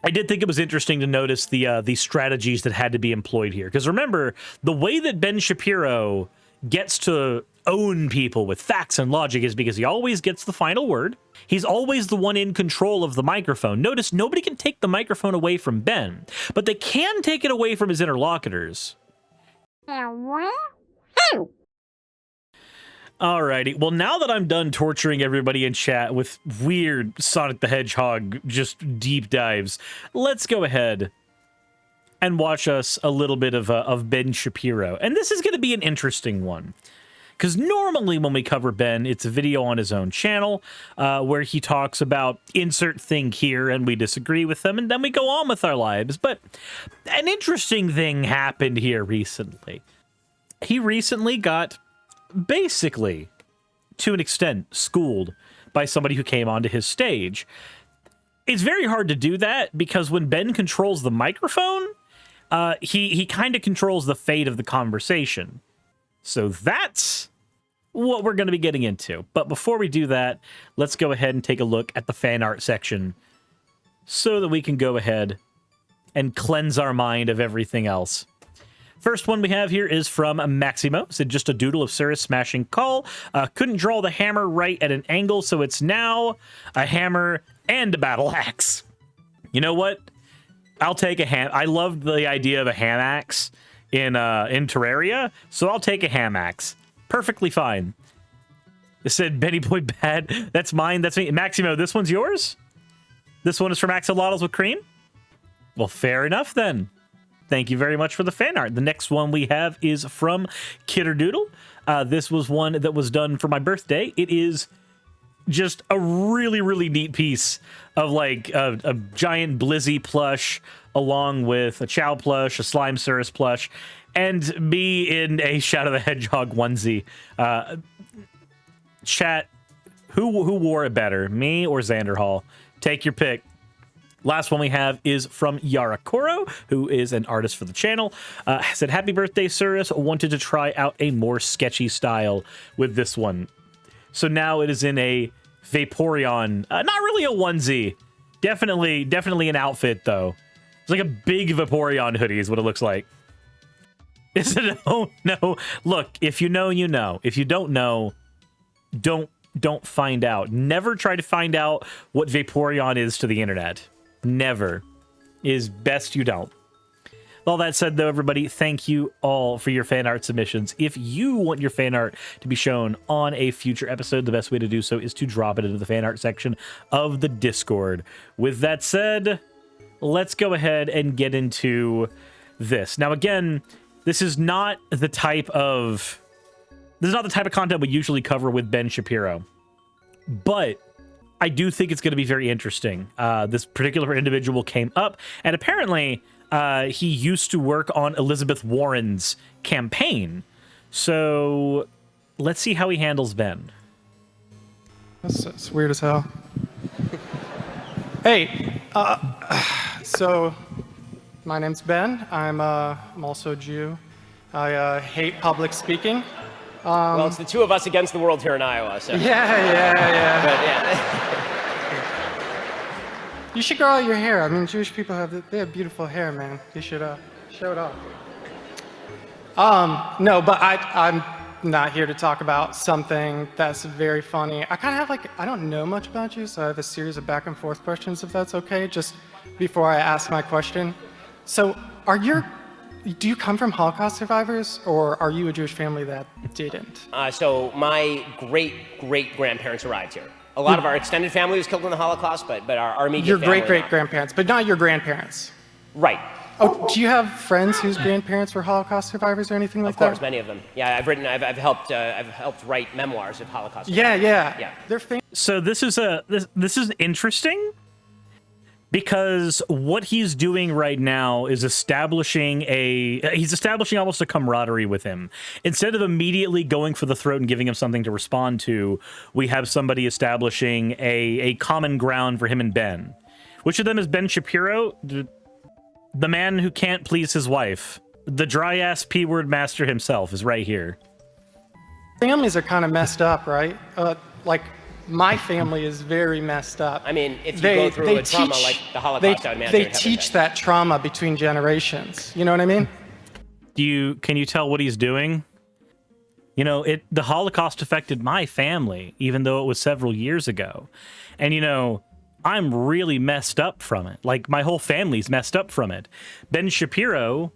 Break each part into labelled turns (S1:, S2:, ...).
S1: I did think it was interesting to notice the strategies that had to be employed here. Because remember, the way that Ben Shapiro gets to own people with facts and logic is because he always gets the final word. He's always the one in control of the microphone. Notice nobody can take the microphone away from Ben, but they can take it away from his interlocutors. Alrighty, well, now that I'm done torturing everybody in chat with weird Sonic the Hedgehog just deep dives, let's go ahead and watch us a little bit of Ben Shapiro. And this is going to be an interesting one, because normally when we cover Ben, it's a video on his own channel where he talks about insert thing here and we disagree with them, and then we go on with our lives. But an interesting thing happened here recently. He recently got, basically, to an extent, schooled by somebody who came onto his stage. It's very hard to do that because when Ben controls the microphone, he kind of controls the fate of the conversation. So that's what we're going to be getting into. But before we do that, let's go ahead and take a look at the fan art section so that we can go ahead and cleanse our mind of everything else. First one we have here is from Maximo. Said just a doodle of Suris smashing Call. Couldn't draw the hammer right at an angle, so it's now a hammer and a battle axe. You know what? I'll take a ham. I loved the idea of a ham axe in Terraria, so I'll take a ham axe. Perfectly fine. It said Benny Boy bad. That's mine. That's me. Maximo, this one's yours? This one is from Axolotls with Cream? Well, fair enough then. Thank you very much for the fan art. The next one we have is from Kitterdoodle. This was one that was done for my birthday. It is just a really, really neat piece of like a giant Blizzy plush along with a Chow plush, a Slime Suris plush, and me in a Shadow the Hedgehog onesie. Chat, who wore it better, me or Xander Hall? Take your pick. Last one we have is from Yara Koro, who is an artist for the channel. Said, happy birthday, Suris. Wanted to try out a more sketchy style with this one. So now it is in a Vaporeon, not really a onesie. Definitely an outfit, though. It's like a big Vaporeon hoodie is what it looks like. Is it? Oh, no. Look, if you know, you know. If you don't know, don't find out. Never try to find out what Vaporeon is to the internet. Never. Is best you don't. All that said, though, everybody, thank you all for your fan art submissions. If you want your fan art to be shown on a future episode, the best way to do so is to drop it into the fan art section of the Discord. With that said, let's go ahead and get into this. Now, again, this is not the type of content we usually cover with Ben Shapiro, but I do think it's going to be very interesting. This particular individual came up, and apparently he used to work on Elizabeth Warren's campaign. So let's see how he handles Ben.
S2: That's weird as hell. Hey, so my name's Ben. I'm also a Jew. I hate public speaking.
S3: Well, it's the two of us against the world here in Iowa, so.
S2: Yeah.
S3: But, yeah.
S2: You should grow out your hair. I mean, Jewish people have beautiful hair, man. You should show it off. No, but I'm not here to talk about something that's very funny. I kind of have I don't know much about you, so I have a series of back and forth questions, if that's okay, just before I ask my question. So, do you come from Holocaust survivors, or are you a Jewish family that didn't?
S3: So my great-great-grandparents arrived here. A lot of our extended family was killed in the Holocaust, but our immediate
S2: your
S3: family...
S2: great-great-grandparents, but not your grandparents.
S3: Right.
S2: Oh, do you have friends whose grandparents were Holocaust survivors or anything like that?
S3: Of course, many of them. Yeah, I've helped write memoirs of Holocaust
S2: survivors. Yeah.
S3: They're
S1: So this is interesting, because what he's doing right now is establishing almost a camaraderie with him. Instead of immediately going for the throat and giving him something to respond to, we have somebody establishing a common ground for him and Ben. Which of them is Ben Shapiro? The man who can't please his wife. The dry-ass P-word master himself is right here.
S2: Families are kind of messed up, right? my family is very messed up.
S3: I mean, if you go through a trauma like the Holocaust, I would imagine
S2: they
S3: you'd have
S2: teach
S3: that.
S2: that trauma between generations. You know what I mean?
S1: Can you tell what he's doing? You know, the Holocaust affected my family, even though it was several years ago. And, you know, I'm really messed up from it. Like, my whole family's messed up from it. Ben Shapiro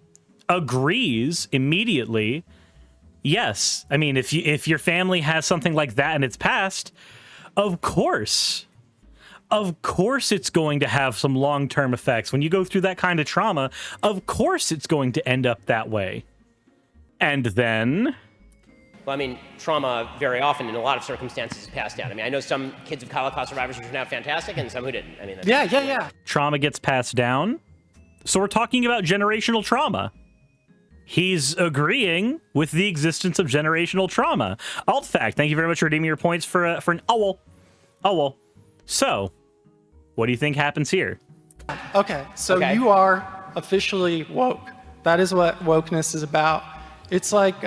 S1: agrees immediately. Yes. I mean, if your family has something like that in its past, of course it's going to have some long-term effects. When you go through that kind of trauma, of course it's going to end up that way. And then...
S3: Well, I mean, trauma very often in a lot of circumstances is passed down. I mean, I know some kids of Holocaust survivors who turned out fantastic and some who didn't. I mean,
S2: Yeah.
S1: Trauma gets passed down. So we're talking about generational trauma. He's agreeing with the existence of generational trauma. Alt fact, thank you very much for redeeming your points for an owl. So, what do you think happens here?
S2: Okay, so you are officially woke. That is what wokeness is about. It's like,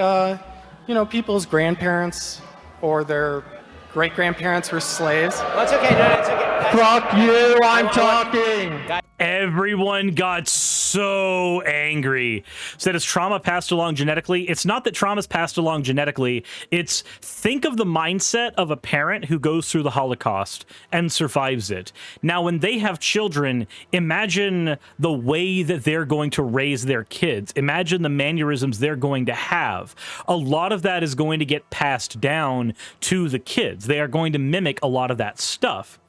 S2: you know, people's grandparents or their great-grandparents were slaves.
S3: Well, it's okay. No, it's okay. Guys,
S2: Fuck you, I'm talking!
S1: Everyone got so angry. Said, is trauma passed along genetically? It's not that trauma's passed along genetically. It's, think of the mindset of a parent who goes through the Holocaust and survives it. Now, when they have children, imagine the way that they're going to raise their kids. Imagine the mannerisms they're going to have. A lot of that is going to get passed down to the kids. They are going to mimic a lot of that stuff.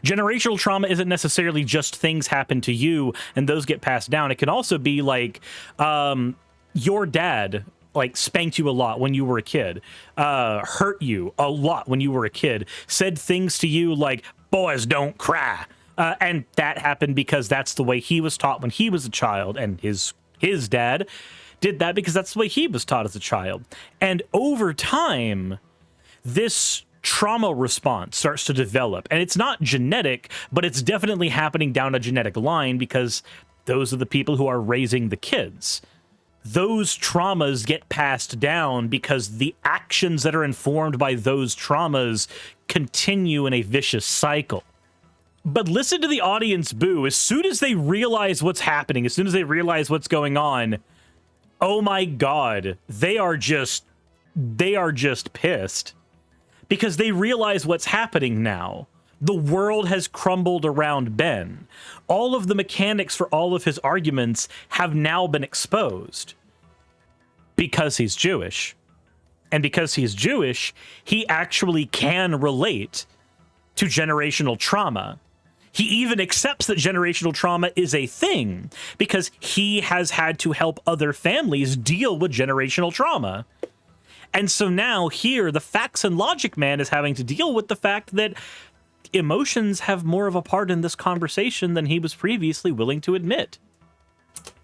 S1: Generational trauma isn't necessarily just things happen to you and those get passed down. It can also be like your dad like spanked you a lot when you were a kid, hurt you a lot when you were a kid, said things to you like, boys don't cry. And that happened because that's the way he was taught when he was a child, and his dad did that because that's the way he was taught as a child. And over time, this trauma response starts to develop, and it's not genetic, but it's definitely happening down a genetic line because those are the people who are raising the kids. Those traumas get passed down because the actions that are informed by those traumas continue in a vicious cycle. But listen to the audience boo. As soon as they realize what's happening, as soon as they realize what's going on, oh my God, they are just pissed. Because they realize what's happening now. The world has crumbled around Ben. All of the mechanics for all of his arguments have now been exposed. Because he's Jewish. And because he's Jewish, he actually can relate to generational trauma. He even accepts that generational trauma is a thing because he has had to help other families deal with generational trauma. And so now here, the facts and logic man is having to deal with the fact that emotions have more of a part in this conversation than he was previously willing to admit.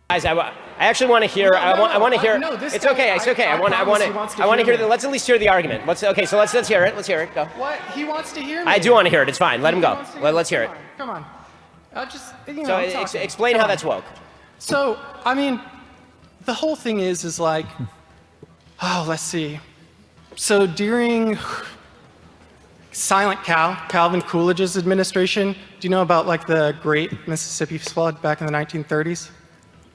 S3: Guys, I actually want to hear. I want to hear.
S2: No,
S3: It's okay. I want to hear. Let's at least hear the argument. Let's hear it. Let's hear it. Go.
S2: What? He wants to hear me.
S3: I do want to hear it. It's fine. Let him go. Let's hear it.
S2: Come on. I'll just,
S3: So explain how that's woke.
S2: So, I mean, the whole thing is like, oh, let's see. So during Silent Calvin Coolidge's administration, do you know about like the Great Mississippi Flood back in the 1930s?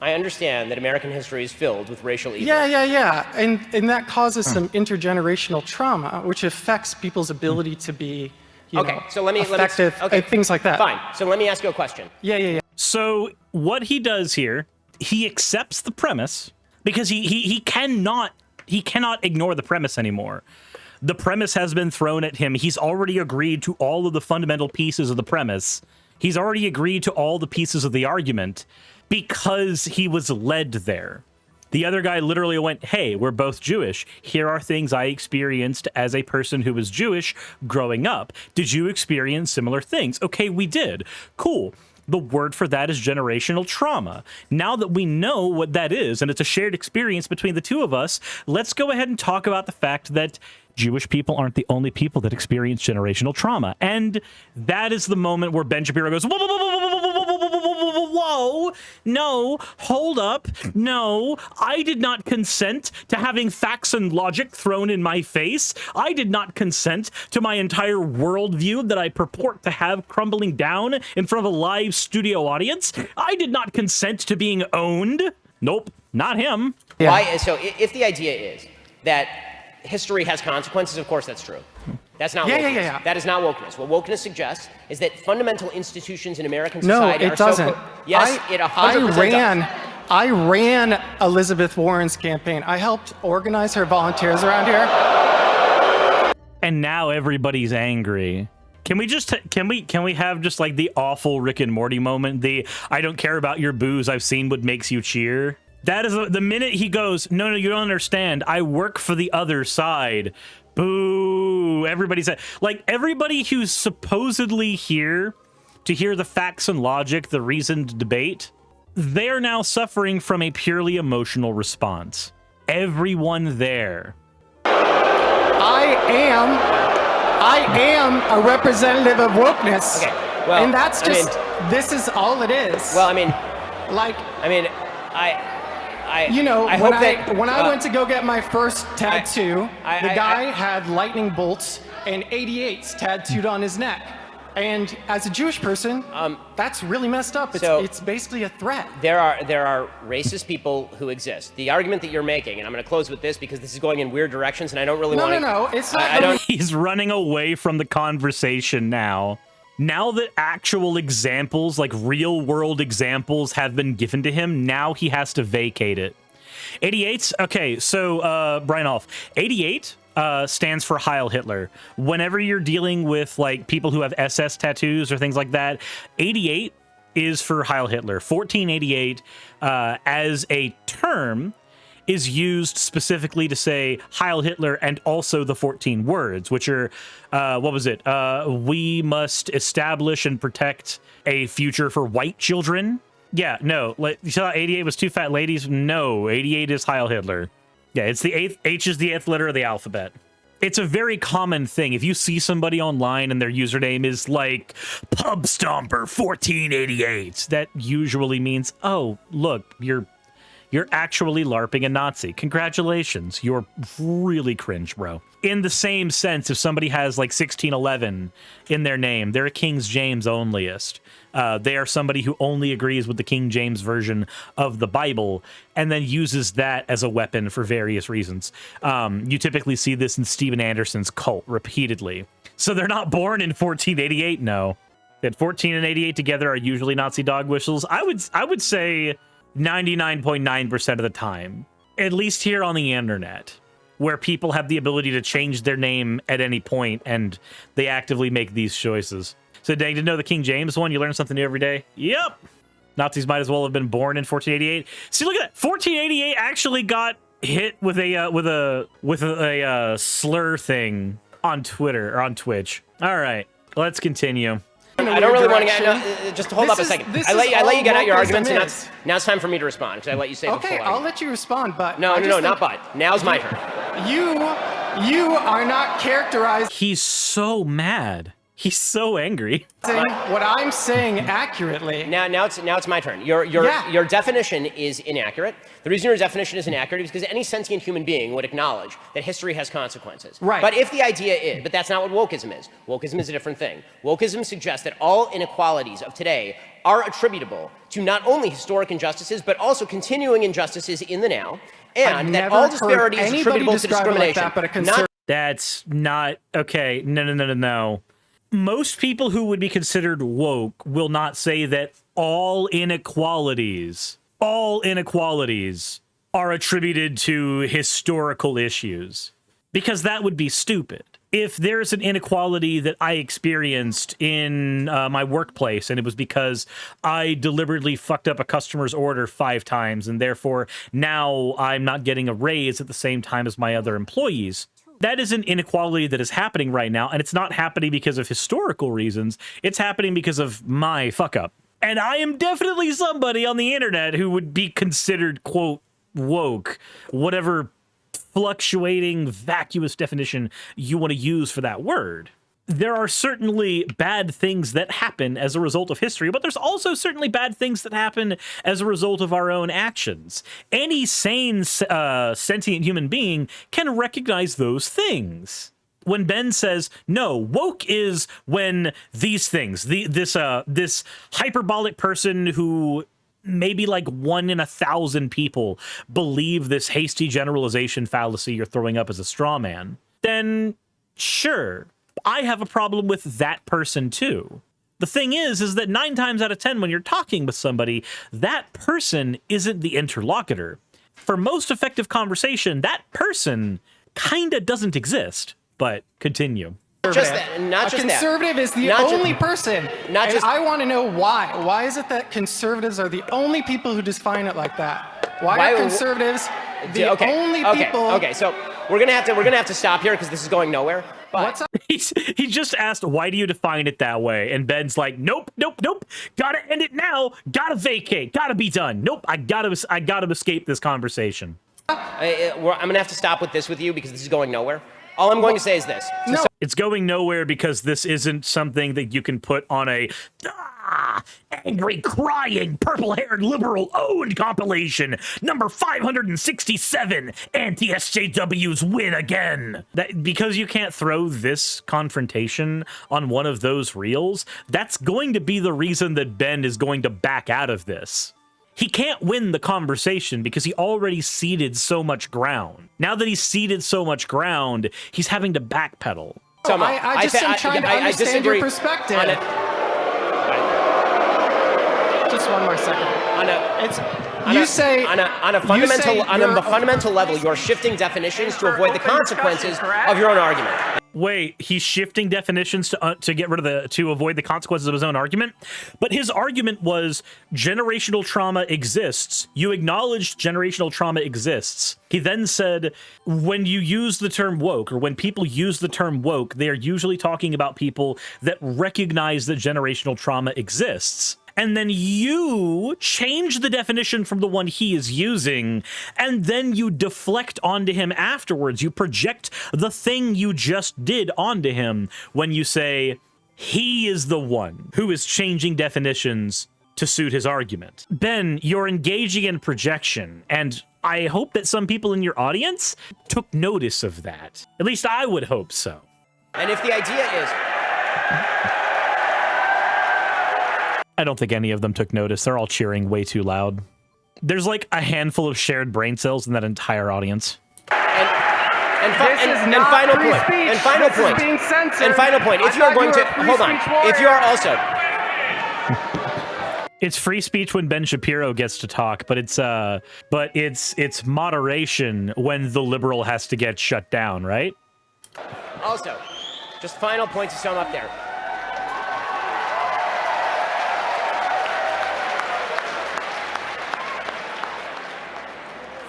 S3: I understand that American history is filled with racial evil.
S2: Yeah. And that causes some intergenerational trauma, which affects people's ability to be, effective, things like that.
S3: Fine. So let me ask you a question.
S2: Yeah.
S1: So what he does here, he accepts the premise because he cannot ignore the premise anymore. The premise has been thrown at him. He's already agreed to all of the fundamental pieces of the premise. He's already agreed to all the pieces of the argument because he was led there. The other guy literally went, hey, we're both Jewish. Here are things I experienced as a person who was Jewish growing up. Did you experience similar things? Okay, we did. Cool. The word for that is generational trauma. Now that we know what that is, and it's a shared experience between the two of us, let's go ahead and talk about the fact that Jewish people aren't the only people that experience generational trauma. And that is the moment where Ben Shapiro goes, whoa, no, hold up. No, I did not consent to having facts and logic thrown in my face. I did not consent to my entire worldview that I purport to have crumbling down in front of a live studio audience. I did not consent to being owned. Nope, not him.
S2: Yeah.
S3: Why? So if the idea is that history has consequences, of course that's true. That's not wokeness.
S2: Yeah.
S3: That is not wokeness. What wokeness suggests is that fundamental institutions in American
S2: No,
S3: society
S2: it
S3: are
S2: doesn't.
S3: Yes, it 100% does.
S2: I ran Elizabeth Warren's campaign. I helped organize her volunteers around here.
S1: And now everybody's angry. Can we just can we have just like the awful Rick and Morty moment? The I don't care about your booze. I've seen what makes you cheer. That is the minute he goes, no, you don't understand. I work for the other side. Boo. Everybody's like everybody who's supposedly here to hear the facts and logic, the reasoned debate. They are now suffering from a purely emotional response. Everyone there.
S2: I am a representative of wokeness.
S3: Okay, well,
S2: and that's just, this is all it is.
S3: Well, I mean,
S2: you know,
S3: I
S2: when
S3: hope that,
S2: when I went to go get my first tattoo, the guy had lightning bolts and 88s tattooed on his neck. And as a Jewish person, that's really messed up. It's basically a threat.
S3: There are racist people who exist. The argument that you're making, and I'm going to close with this because this is going in weird directions, and I don't really want to.
S2: No, it's not.
S3: I don't.
S1: He's running away from the conversation now. Now that actual examples, like real world examples, have been given to him, now he has to vacate it. 88. Okay, so Brian Hoff, 88. Stands for Heil Hitler. Whenever you're dealing with like people who have SS tattoos or things like that, 88 is for Heil Hitler. 1488 as a term is used specifically to say Heil Hitler and also the 14 words, which are, what was it? We must establish and protect a future for white children. Yeah, no. You saw 88 was two fat ladies? No, 88 is Heil Hitler. Yeah, it's the eighth. H is the 8th letter of the alphabet. It's a very common thing. If you see somebody online and their username is like Pub Stomper 1488, that usually means, oh, look, you're actually LARPing a Nazi. Congratulations. You're really cringe, bro. In the same sense, if somebody has like 1611 in their name, they're a King James onlyist. They are somebody who only agrees with the King James version of the Bible and then uses that as a weapon for various reasons. You typically see this in Steven Anderson's cult repeatedly. So they're not born in 1488, no. That 14 and 88 together are usually Nazi dog whistles. I would say 99.9% of the time, at least here on the internet, where people have the ability to change their name at any point and they actively make these choices. So dang, to know the King James one, you learn something new every day. Yep. Nazis might as well have been born in 1488. See, look at that. 1488 actually got hit with a slur thing on Twitter or on Twitch. All right, let's continue.
S3: I don't really want to get. Just hold up a second. I let you get out your arguments, and now it's time for me to respond because I let you say it before.
S2: Okay, I'll let you respond, but
S3: no, not but. Now's my turn.
S2: You are not characterizing.
S1: He's so mad. He's so angry.
S2: What I'm saying accurately.
S3: Now it's my turn. Your definition is inaccurate. The reason your definition is inaccurate is because any sentient human being would acknowledge that history has consequences.
S2: Right.
S3: But if the idea is, but that's not what wokeism is. Wokeism is a different thing. Wokeism suggests that all inequalities of today are attributable to not only historic injustices, but also continuing injustices in the now, and that all disparity is attributable to discrimination.
S1: That's not okay. No. Most people who would be considered woke will not say that all inequalities are attributed to historical issues, because that would be stupid. If there's an inequality that I experienced in my workplace and it was because I deliberately fucked up a customer's order 5 times and therefore now I'm not getting a raise at the same time as my other employees, that is an inequality that is happening right now, and it's not happening because of historical reasons. It's happening because of my fuck up. And I am definitely somebody on the internet who would be considered, quote, woke, whatever fluctuating, vacuous definition you want to use for that word. there are certainly bad things that happen as a result of history, but there's also certainly bad things that happen as a result of our own actions. Any sane, sentient human being can recognize those things. When Ben says, no, woke is when these things, this hyperbolic person who maybe like 1 in 1,000 people believe this hasty generalization fallacy you're throwing up as a straw man, then sure, I have a problem with that person too. The thing is that 9 times out of 10, when you're talking with somebody, that person isn't the interlocutor. For most effective conversation, that person kinda doesn't exist. But continue.
S3: Just that, not just that.
S2: A conservative is the only person.
S3: Not just.
S2: I want to know why. Why is it that conservatives are the only people who define it like that? Why are conservatives the only people?
S3: Okay, so we're gonna have to stop here because this is going nowhere. But
S2: what's up?
S1: He just asked, why do you define it that way? And Ben's like, nope. Gotta end it now. Gotta vacate. Gotta be done. Nope. I gotta escape this conversation.
S3: I'm gonna have to stop with this with you because this is going nowhere. All I'm going to say is this.
S2: No.
S1: It's going nowhere because this isn't something that you can put on a angry, crying, purple-haired liberal-owned compilation. Number 567, anti-SJWs win again. Because you can't throw this confrontation on one of those reels, that's going to be the reason that Ben is going to back out of this. He can't win the conversation because he already ceded so much ground. Now that he's ceded so much ground, he's having to backpedal.
S2: So I just am trying to understand your perspective. Just one more second. On
S3: a fundamental level, you're shifting definitions to avoid the consequences of your own argument.
S1: Wait, he's shifting definitions to get rid of to avoid the consequences of his own argument? But his argument was generational trauma exists. You acknowledged generational trauma exists. He then said, when you use the term woke, or when people use the term woke, they are usually talking about people that recognize that generational trauma exists. And then you change the definition from the one he is using, and then you deflect onto him afterwards. You project the thing you just did onto him when you say, he is the one who is changing definitions to suit his argument. Ben, you're engaging in projection, and I hope that some people in your audience took notice of that. At least I would hope so.
S3: And if the idea is...
S1: I don't think any of them took notice. They're all cheering way too loud. There's like a handful of shared brain cells in that entire audience.
S3: And final point. If you're going to hold on, if you are also,
S1: it's free speech when Ben Shapiro gets to talk, but it's moderation when the liberal has to get shut down, right?
S3: Also, just final point to sum up there.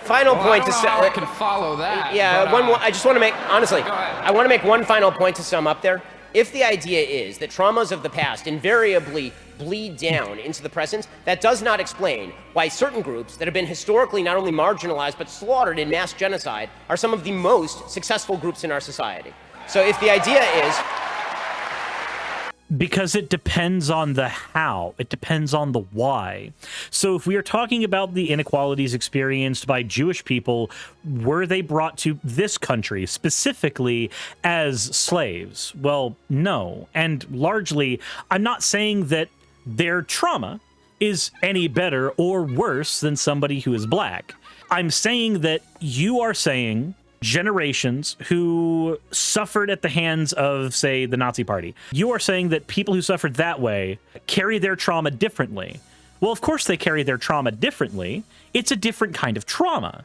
S3: Final point to say.
S4: I can follow that.
S3: Yeah,
S4: but,
S3: I just want to make, honestly, I want to make one final point to sum up there. If the idea is that traumas of the past invariably bleed down into the present, that does not explain why certain groups that have been historically not only marginalized but slaughtered in mass genocide are some of the most successful groups in our society. So if the idea is...
S1: Because it depends on the how. It depends on the why. So if we are talking about the inequalities experienced by Jewish people, were they brought to this country specifically as slaves? Well, no. And largely, I'm not saying that their trauma is any better or worse than somebody who is black. I'm saying that you are saying... generations who suffered at the hands of, say, the Nazi Party. You are saying that people who suffered that way carry their trauma differently. Well, of course they carry their trauma differently. It's a different kind of trauma.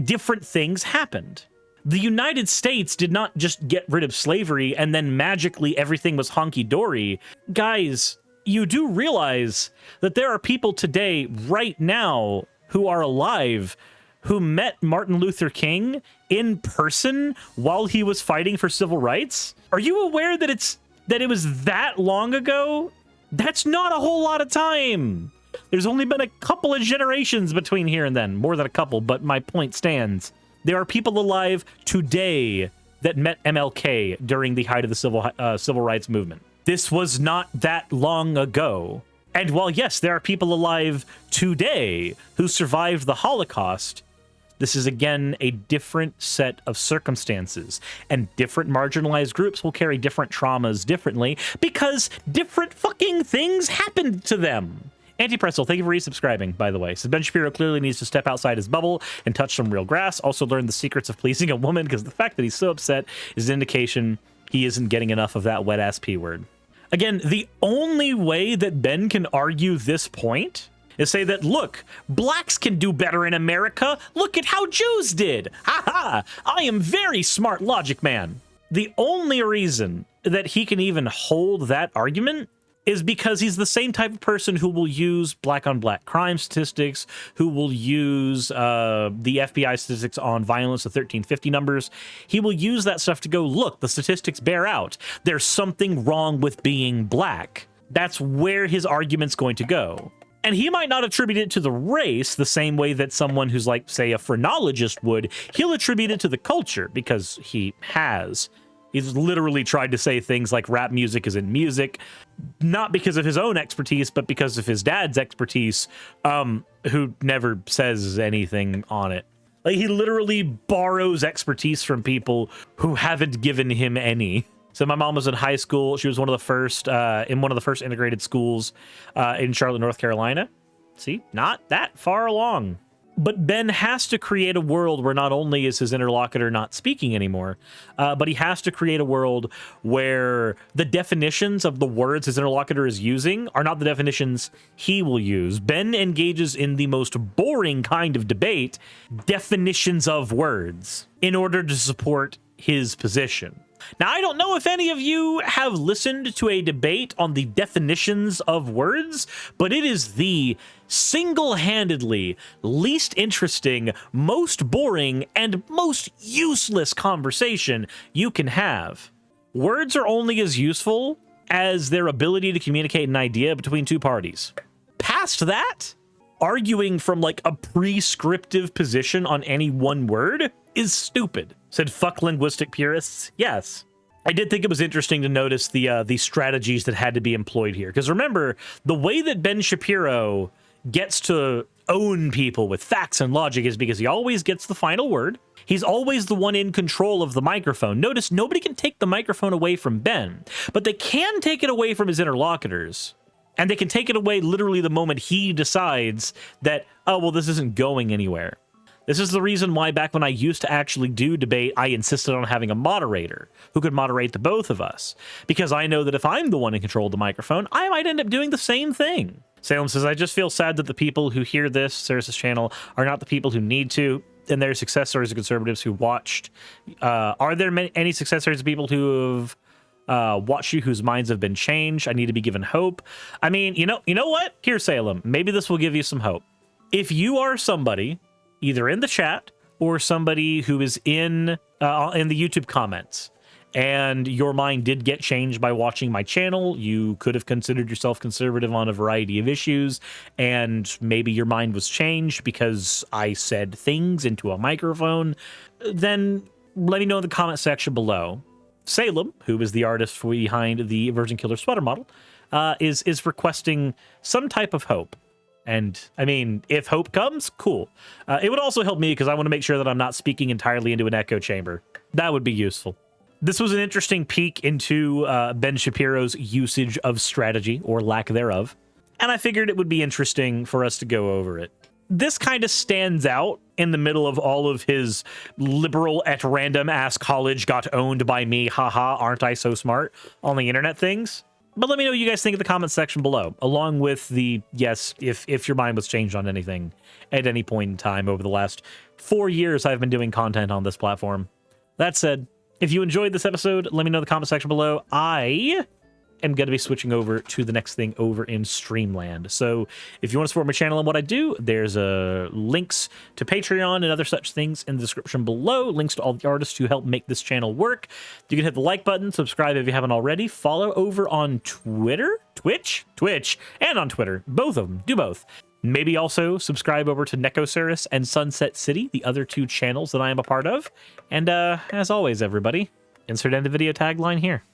S1: Different things happened. The United States did not just get rid of slavery and then magically everything was honky-dory. Guys, you do realize that there are people today, right now, who are alive who met Martin Luther King in person while he was fighting for civil rights? Are you aware that it was that long ago? That's not a whole lot of time. There's only been a couple of generations between here and then. More than a couple, but my point stands. There are people alive today that met MLK during the height of the civil rights movement. This was not that long ago. And while, yes, there are people alive today who survived the Holocaust, this is, again, a different set of circumstances. And different marginalized groups will carry different traumas differently because different fucking things happened to them. Anti-Pretzel, thank you for resubscribing, by the way. So Ben Shapiro clearly needs to step outside his bubble and touch some real grass. Also learn the secrets of pleasing a woman, because the fact that he's so upset is an indication he isn't getting enough of that wet-ass P word. Again, the only way that Ben can argue this point is say that, look, blacks can do better in America. Look at how Jews did. Ha ha! I am very smart logic man. The only reason that he can even hold that argument is because he's the same type of person who will use black-on-black crime statistics, who will use the FBI statistics on violence, the 1350 numbers. He will use that stuff to go, look, the statistics bear out. There's something wrong with being black. That's where his argument's going to go. And he might not attribute it to the race the same way that someone who's like, say, a phrenologist would. He'll attribute it to the culture, because he has. He's literally tried to say things like rap music isn't music, not because of his own expertise, but because of his dad's expertise, who never says anything on it. Like, he literally borrows expertise from people who haven't given him any. So my mom was in high school. She was one of the first, in one of the first integrated schools in Charlotte, North Carolina. See, not that far along. But Ben has to create a world where not only is his interlocutor not speaking anymore, but he has to create a world where the definitions of the words his interlocutor is using are not the definitions he will use. Ben engages in the most boring kind of debate, definitions of words, in order to support his position. Now, I don't know if any of you have listened to a debate on the definitions of words, but it is the single-handedly least interesting, most boring, and most useless conversation you can have. Words are only as useful as their ability to communicate an idea between two parties. Past that, arguing from like a prescriptive position on any one word is stupid. Said fuck linguistic purists. Yes. I did think it was interesting to notice the strategies that had to be employed here. Because remember, the way that Ben Shapiro gets to own people with facts and logic is because he always gets the final word. He's always the one in control of the microphone. Notice nobody can take the microphone away from Ben, but they can take it away from his interlocutors. And they can take it away literally the moment he decides that, oh, well, this isn't going anywhere. This is the reason why back when I used to actually do debate, I insisted on having a moderator who could moderate the both of us. Because I know that if I'm the one in control of the microphone, I might end up doing the same thing. Salem says, I just feel sad that the people who hear this, Suris' channel, are not the people who need to. And their success stories of conservatives who watched. Are there any success stories of people who have watched you whose minds have been changed? I need to be given hope. I mean, you know what? Here, Salem, maybe this will give you some hope. If you are somebody, either in the chat or somebody who is in the YouTube comments, and your mind did get changed by watching my channel, you could have considered yourself conservative on a variety of issues, and maybe your mind was changed because I said things into a microphone, then let me know in the comment section below. Salem, who is the artist behind the Virgin Killer sweater model, is requesting some type of hope. And I mean, if hope comes, cool. It would also help me because I want to make sure that I'm not speaking entirely into an echo chamber. That would be useful. This was an interesting peek into Ben Shapiro's usage of strategy, or lack thereof. And I figured it would be interesting for us to go over it. This kind of stands out in the middle of all of his liberal at random ass college got owned by me, haha, aren't I so smart, on the internet things. But let me know what you guys think in the comments section below, along with the, yes, if your mind was changed on anything at any point in time over the last 4 years I've been doing content on this platform. That said, if you enjoyed this episode, let me know in the comment section below. I am going to be switching over to the next thing over in Streamland. So if you want to support my channel and what I do, there's links to Patreon and other such things in the description below. Links to all the artists who help make this channel work. You can hit the like button, subscribe if you haven't already, follow over on Twitter, Twitch, and on Twitter. Both of them. Do both. Maybe also subscribe over to Nekosaurus and Sunset City, the other 2 channels that I am a part of. And as always, everybody, insert end of video tagline here.